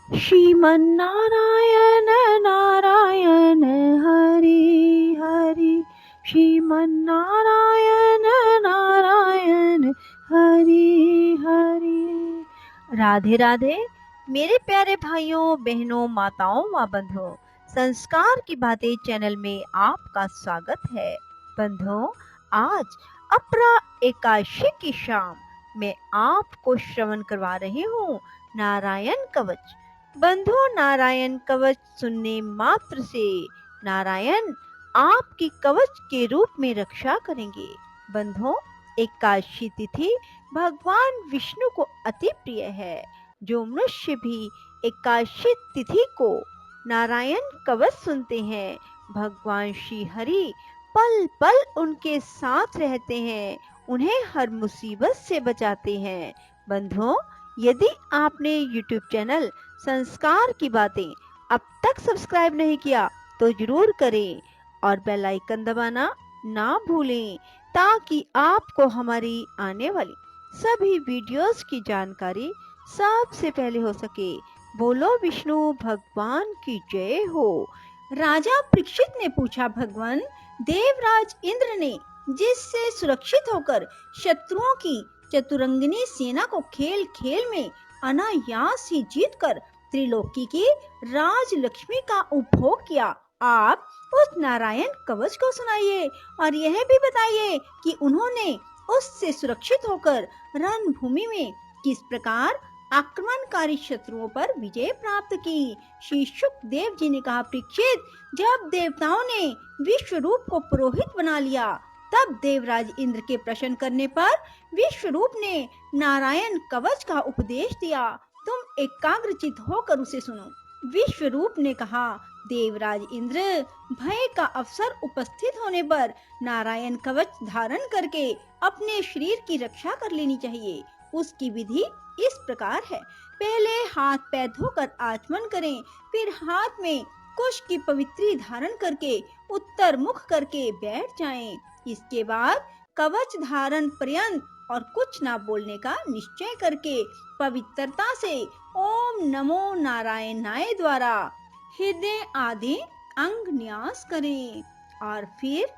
श्रीमन्नारायण नारायण हरि हरि। श्रीमन्नारायण नारायण हरि हरि। राधे राधे मेरे प्यारे भाइयों बहनों माताओं व बंधुओं, संस्कार की बातें चैनल में आपका स्वागत है। बंधुओं, आज अपरा एकादशी की शाम मैं आपको श्रवण करवा रही हूँ नारायण कवच। बंधुओं, नारायण कवच सुनने मात्र से नारायण आपकी कवच के रूप में रक्षा करेंगे। बंधुओं, एकादशी तिथि भगवान विष्णु को अति प्रिय है। जो मनुष्य भी एकादशी तिथि को नारायण कवच सुनते हैं, भगवान श्री हरि पल पल उनके साथ रहते हैं, उन्हें हर मुसीबत से बचाते हैं। बंधुओं, यदि आपने YouTube चैनल संस्कार की बातें अब तक सब्सक्राइब नहीं किया तो जरूर करें और बेल आइकन दबाना ना भूलें, ताकि आपको हमारी आने वाली सभी वीडियोस की जानकारी सबसे पहले हो सके। बोलो विष्णु भगवान की जय हो। राजा परीक्षित ने पूछा, भगवान, देवराज इंद्र ने जिससे सुरक्षित होकर शत्रुओं की चतुरंगिनी सेना को खेल खेल में अनायास ही जीतकर त्रिलोकी की राज लक्ष्मी का उपभोग किया, आप उस नारायण कवच को सुनाइए और यह भी बताइए कि उन्होंने उससे सुरक्षित होकर रणभूमि में किस प्रकार आक्रमणकारी शत्रुओं पर विजय प्राप्त की। श्री शुकदेव जी ने कहा, परीक्षित, जब देवताओं ने विश्वरूप को पुरोहित बना लिया, तब देवराज इंद्र के प्रश्न करने पर विश्वरूप ने नारायण कवच का उपदेश दिया। तुम एकाग्रचित होकर उसे सुनो। विश्वरूप ने कहा, देवराज इंद्र, भय का अवसर उपस्थित होने पर नारायण कवच धारण करके अपने शरीर की रक्षा कर लेनी चाहिए। उसकी विधि इस प्रकार है, पहले हाथ पैर धोकर आचमन करें, फिर हाथ में कुश की पवित्री धारण करके उत्तर मुख करके बैठ जाएं। इसके बाद कवच धारण पर्यंत और कुछ ना बोलने का निश्चय करके पवित्रता से ओम नमो नारायणाय द्वारा हृदय आदि अंग न्यास करें और फिर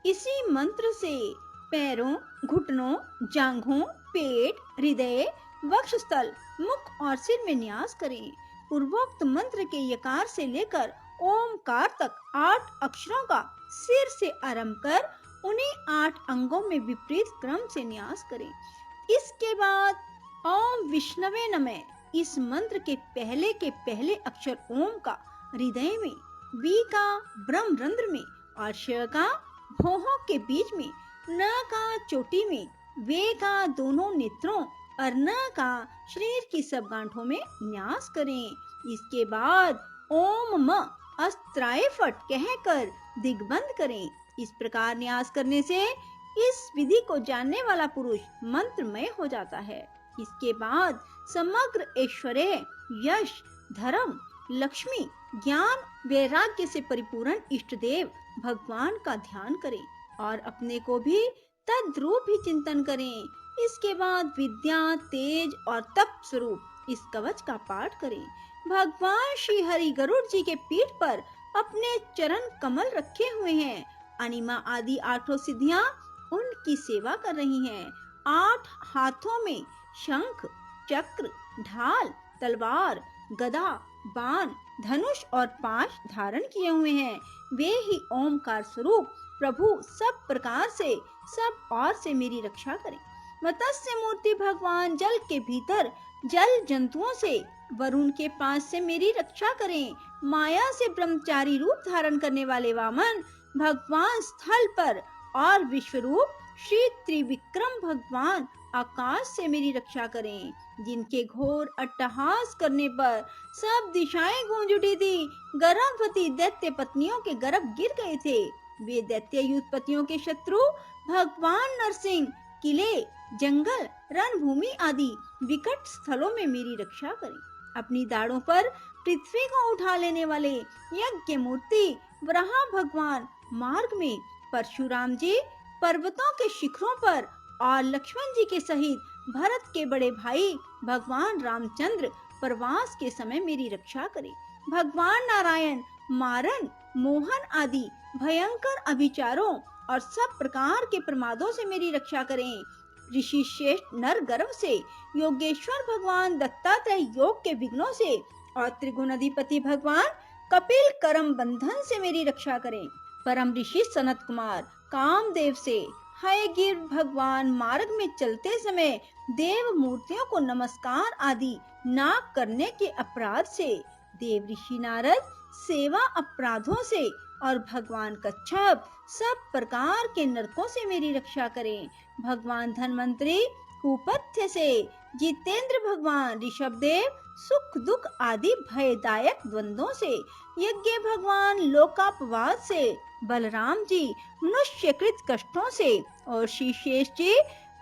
इसी मंत्र से पैरों, घुटनों, जांघों, पेट, हृदय, वक्षस्थल, मुख और सिर में न्यास करें। पूर्वोक्त मंत्र के यकार से लेकर ओमकार तक 8 अक्षरों का सिर से आरंभ कर उन्हें 8 अंगों में विपरीत क्रम से न्यास करें। इसके बाद ओम विष्णवे नमः इस मंत्र के पहले अक्षर ओम का हृदय में, वी का ब्रह्मरंध्र में और श का भौहों के बीच में, न का चोटी में, वे का दोनों नेत्रों और न का शरीर की सब गांठों में न्यास करें। इसके बाद ओम म अस्त्राय फट कहकर दिग्बंध करें। इस प्रकार न्यास करने से इस विधि को जानने वाला पुरुष मंत्रमय हो जाता है। इसके बाद समग्र ऐश्वर्य, यश, धर्म, लक्ष्मी, ज्ञान, वैराग्य से परिपूर्ण इष्ट देव भगवान का ध्यान करें और अपने को भी तद्रूप ही चिंतन करें। इसके बाद विद्या, तेज और तप स्वरूप इस कवच का पाठ करें। भगवान श्री हरि गरुड़ जी के पीठ पर अपने चरण कमल रखे हुए हैं। अनिमा आदि 8 सिद्धियां उनकी सेवा कर रही हैं। 8 हाथों में शंख, चक्र, ढाल, तलवार, गदा, बाण, धनुष और पाश धारण किए हुए हैं। वे ही ओमकार स्वरूप प्रभु सब प्रकार से सब और से मेरी रक्षा करें। मत्स्य मूर्ति भगवान जल के भीतर जल जंतुओं से, वरुण के पास से मेरी रक्षा करें। माया से ब्रह्मचारी रूप धारण करने वाले वामन भगवान स्थल पर और विश्वरूप श्री त्रिविक्रम भगवान आकाश से मेरी रक्षा करें। जिनके घोर अट्टहास करने पर सब दिशाएं गूंज उठी थी। गर्भवती दैत्य पत्नियों के गर्भ गिर गए थे। वे दैत्य युद्धपतियों के शत्रु भगवान नरसिंह किले, जंगल, रणभूमि आदि विकट स्थलों में मेरी रक्षा करें। अपनी दाढ़ों पर पृथ्वी को उठा लेने वाले यज्ञ मूर्ति वराह भगवान मार्ग में, परशुराम जी पर्वतों के शिखरों पर और लक्ष्मण जी के सहित भरत के बड़े भाई भगवान रामचंद्र प्रवास के समय मेरी रक्षा करें। भगवान नारायण मारण, मोहन आदि भयंकर अभिचारों और सब प्रकार के प्रमादों से मेरी रक्षा करें। ऋषि श्रेष्ठ नर गर्भ से, योगेश्वर भगवान दत्तात्रेय योग के विघ्नों से और त्रिगुणाधिपति भगवान कपिल कर्म बंधन से मेरी रक्षा करें। परम ऋषि सनत कुमार कामदेव से, हयग्रीव भगवान मार्ग में चलते समय देव मूर्तियों को नमस्कार आदि ना करने के अपराध से, देव ऋषि नारद सेवा अपराधों से और भगवान कच्छप सब प्रकार के नरकों से मेरी रक्षा करें। भगवान धन्वंतरी कुपथ्य से, जितेंद्र भगवान ऋषभ देव सुख दुख आदि भयदायक द्वंद्वों से, यज्ञ भगवान लोकापवाद से, बलराम जी मनुष्यकृत कष्टों से और श्री शेष जी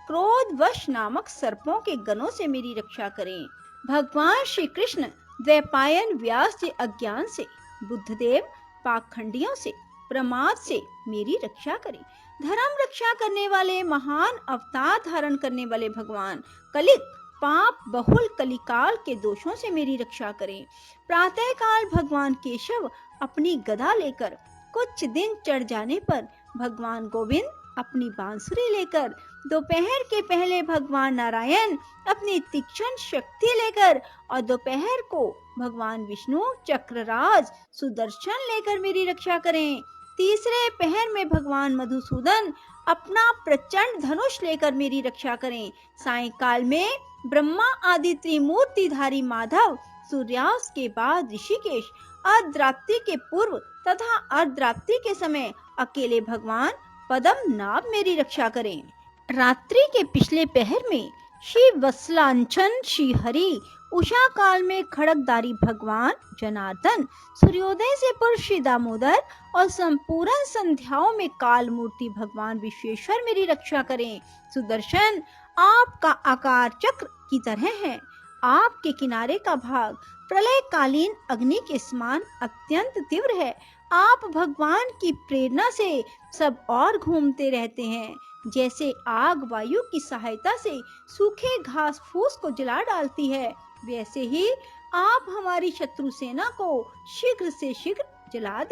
क्रोधवश नामक सर्पों के गणों से मेरी रक्षा करें। भगवान श्री कृष्ण द्वैपायन व्यास जी अज्ञान से, बुद्धदेव पाखंडियों से, प्रमाद से मेरी रक्षा करें। धर्म रक्षा करने वाले महान अवतार धारण करने वाले भगवान कलिक पाप बहुल कलिकाल के दोषों से मेरी रक्षा करें। प्रातः काल भगवान केशव अपनी गदा लेकर, कुछ दिन चढ़ जाने पर भगवान गोविंद अपनी बांसुरी लेकर, दोपहर के पहले भगवान नारायण अपनी तीक्ष्ण शक्ति लेकर और दोपहर को भगवान विष्णु चक्रराज सुदर्शन लेकर मेरी रक्षा करें। तीसरे पहर में भगवान मधुसूदन अपना प्रचंड धनुष लेकर मेरी रक्षा करें। सायंकाल में ब्रह्मा आदि त्रिमूर्तिधारी माधव, सूर्यास्त के बाद ऋषिकेश, अर्धरात्रि के पूर्व तथा अर्धरात्रि के समय अकेले भगवान पद्मनाभ मेरी रक्षा करें। रात्रि के पिछले पहर में श्री वत्सलांचन श्री हरि, उषा काल में खड़गधारी भगवान जनार्दन, सूर्योदय से पूर्व श्री दामोदर और संपूर्ण संध्याओं में काल मूर्ति भगवान विश्वेश्वर मेरी रक्षा करें। सुदर्शन आपका आकार चक्र की तरह है, आपके किनारे का भाग प्रलय कालीन अग्नि के समान अत्यंत तीव्र है। आप भगवान की प्रेरणा से सब और घूमते रहते हैं। जैसे आग वायु की सहायता से सूखे घास फूस को जला डालती है, वैसे ही आप हमारी शत्रु सेना को शीघ्र से शीघ्र जला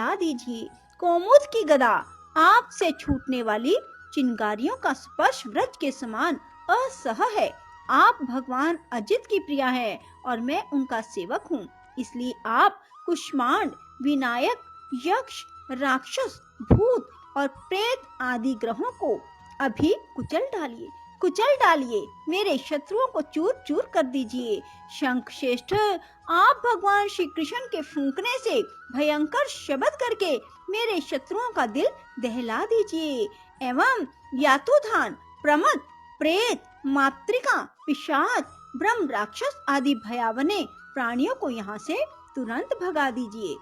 दीजिए। कोमुद की गदा आपसे छूटने वाली चिंगारियों का स्पर्श वृक्ष के समान असह है। आप भगवान अजित की प्रिया है और मैं उनका सेवक हूँ, इसलिए आप कुष्मांड, विनायक, यक्ष, राक्षस, भूत और प्रेत आदि ग्रहों को अभी कुचल डालिए, मेरे शत्रुओं को चूर चूर कर दीजिए। शंख श्रेष्ठ आप भगवान श्री कृष्ण के फूंकने से भयंकर शब्द करके मेरे शत्रुओं का दिल दहला दीजिए एवं यातुधान, प्रमद, प्रेत, मातृका, पिशाच, ब्रह्म राक्षस आदि भयावने प्राणियों को यहाँ से तुरंत भगा दीजिए।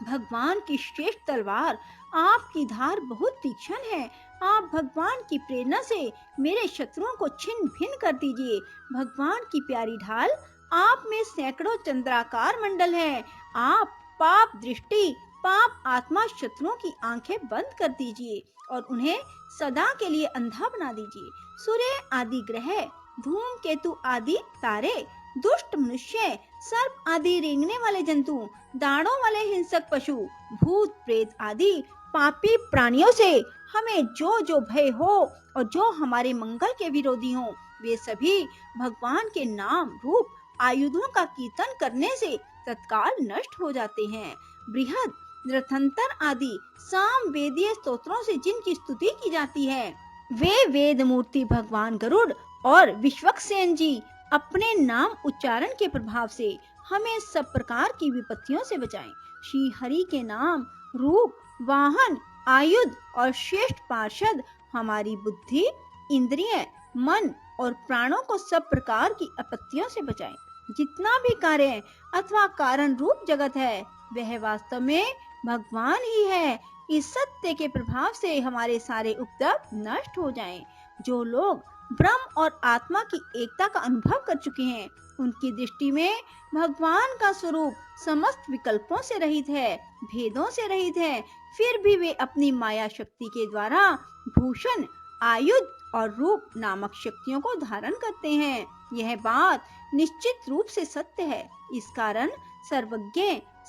भगवान की श्रेष्ठ तलवार आपकी धार बहुत तीक्ष्ण है। आप भगवान की प्रेरणा से मेरे शत्रुओं को छिन्न भिन्न कर दीजिए। भगवान की प्यारी ढाल आप में सैकड़ों चंद्राकार मंडल है। आप पाप दृष्टि, पाप आत्मा शत्रुओं की आंखें बंद कर दीजिए और उन्हें सदा के लिए अंधा बना दीजिए। सूर्य आदि ग्रह, धूमकेतु आदि तारे, दुष्ट मनुष्य, सर्प आदि रेंगने वाले जंतु, दाढ़ों वाले हिंसक पशु, भूत प्रेत आदि पापी प्राणियों से हमें जो जो भय हो और जो हमारे मंगल के विरोधी हो, वे सभी भगवान के नाम रूप आयुधों का कीर्तन करने से तत्काल नष्ट हो जाते हैं। बृहद, रथंतर आदि साम वेदीय स्तोत्रों से जिनकी स्तुति की जाती है, वे वेद मूर्ति भगवान गरुड़ और विश्वक्सेन जी अपने नाम उच्चारण के प्रभाव से हमें सब प्रकार की विपत्तियों से बचाएं। श्री हरि के नाम, रूप, वाहन, आयुध और श्रेष्ठ पार्षद हमारी बुद्धि, इंद्रिय, मन और प्राणों को सब प्रकार की आपत्तियों से बचाएं। जितना भी कार्य अथवा कारण रूप जगत है, वह वास्तव में भगवान ही है। इस सत्य के प्रभाव से हमारे सारे उपद्रव नष्ट हो जाएं। जो लोग ब्रह्म और आत्मा की एकता का अनुभव कर चुके हैं, उनकी दृष्टि में भगवान का स्वरूप समस्त विकल्पों से रहित है, भेदों से रहित है। फिर भी वे अपनी माया शक्ति के द्वारा भूषण, आयुध और रूप नामक शक्तियों को धारण करते हैं। यह बात निश्चित रूप से सत्य है। इस कारण सर्वज्ञ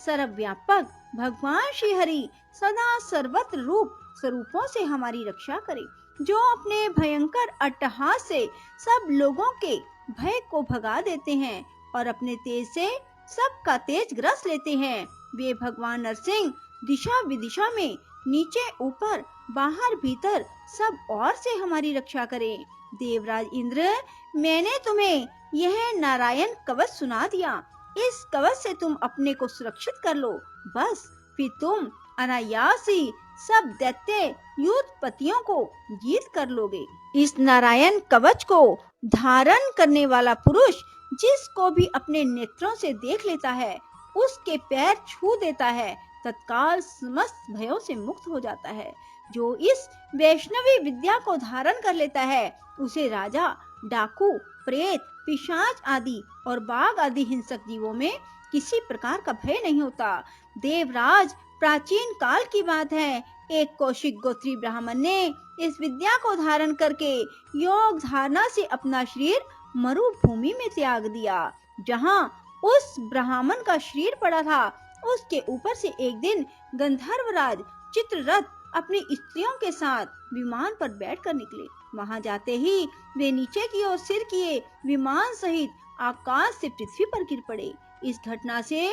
सर्वव्यापक भगवान श्री हरि सदा सर्वत्र रूप स्वरूपों से हमारी रक्षा करे, जो अपने भयंकर अट्टहास से सब लोगों के भय को भगा देते हैं और अपने तेज से सबका तेज ग्रस लेते हैं। वे भगवान नरसिंह दिशा विदिशा में नीचे ऊपर बाहर भीतर सब ओर से हमारी रक्षा करें। देवराज इंद्र, मैंने तुम्हें यह नारायण कवच सुना दिया। इस कवच से तुम अपने को सुरक्षित कर लो, बस फिर तुम अनायास ही सब दैत्य युद्धपतियों को जीत कर लोगे। इस नारायण कवच को धारण करने वाला पुरुष जिसको भी अपने नेत्रों से देख लेता है, उसके पैर छू देता है, तत्काल समस्त भयों से मुक्त हो जाता है। जो इस वैष्णवी विद्या को धारण कर लेता है, उसे राजा, डाकू, प्रेत, पिशाच आदि और बाघ आदि हिंसक जीवों में किसी प्रकार का भय नहीं होता। देवराज, प्राचीन काल की बात है, एक कौशिक गोत्री ब्राह्मण ने इस विद्या को धारण करके योग धारणा से अपना शरीर मरुभूमि में त्याग दिया। जहाँ उस ब्राह्मण का शरीर पड़ा था, उसके ऊपर से एक दिन गंधर्वराज चित्ररथ अपनी स्त्रियों के साथ विमान पर बैठकर निकले। वहां जाते ही वे नीचे की ओर सिर किए विमान सहित आकाश से पृथ्वी पर गिर पड़े। इस घटना से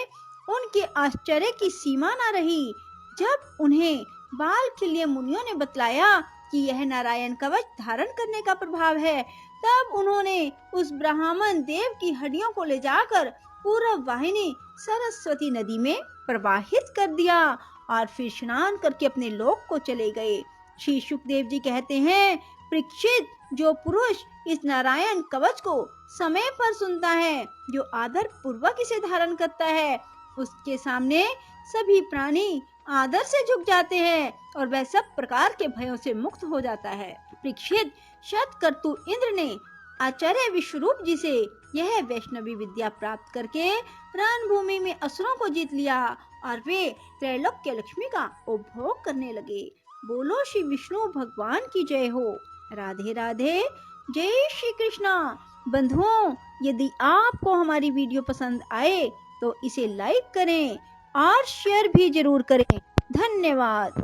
उनके आश्चर्य की सीमा न रही। जब उन्हें बालखिल्य मुनियों ने बतलाया कि यह नारायण कवच धारण करने का प्रभाव है, तब उन्होंने उस ब्राह्मण देव की हड्डियों को ले जाकर पूर्व वाहिनी सरस्वती नदी में प्रवाहित कर दिया और फिर स्नान करके अपने लोक को चले गए। श्री सुखदेव जी कहते हैं, परीक्षित, जो पुरुष इस नारायण कवच को समय पर सुनता है, जो आदर पूर्वक इसे धारण करता है, उसके सामने सभी प्राणी आदर से झुक जाते हैं और वह सब प्रकार के भयों से मुक्त हो जाता है। परीक्षित, शतकर्तु इंद्र ने आचार्य विश्वरूप जी से यह वैष्णवी विद्या प्राप्त करके रणभूमि में असुरों को जीत लिया और वे त्रैलोक्य लक्ष्मी का उपभोग करने लगे। बोलो श्री विष्णु भगवान की जय हो। राधे राधे, जय श्री कृष्णा। बंधुओं, यदि आपको हमारी वीडियो पसंद आए तो इसे लाइक करें और शेयर भी जरूर करें। धन्यवाद।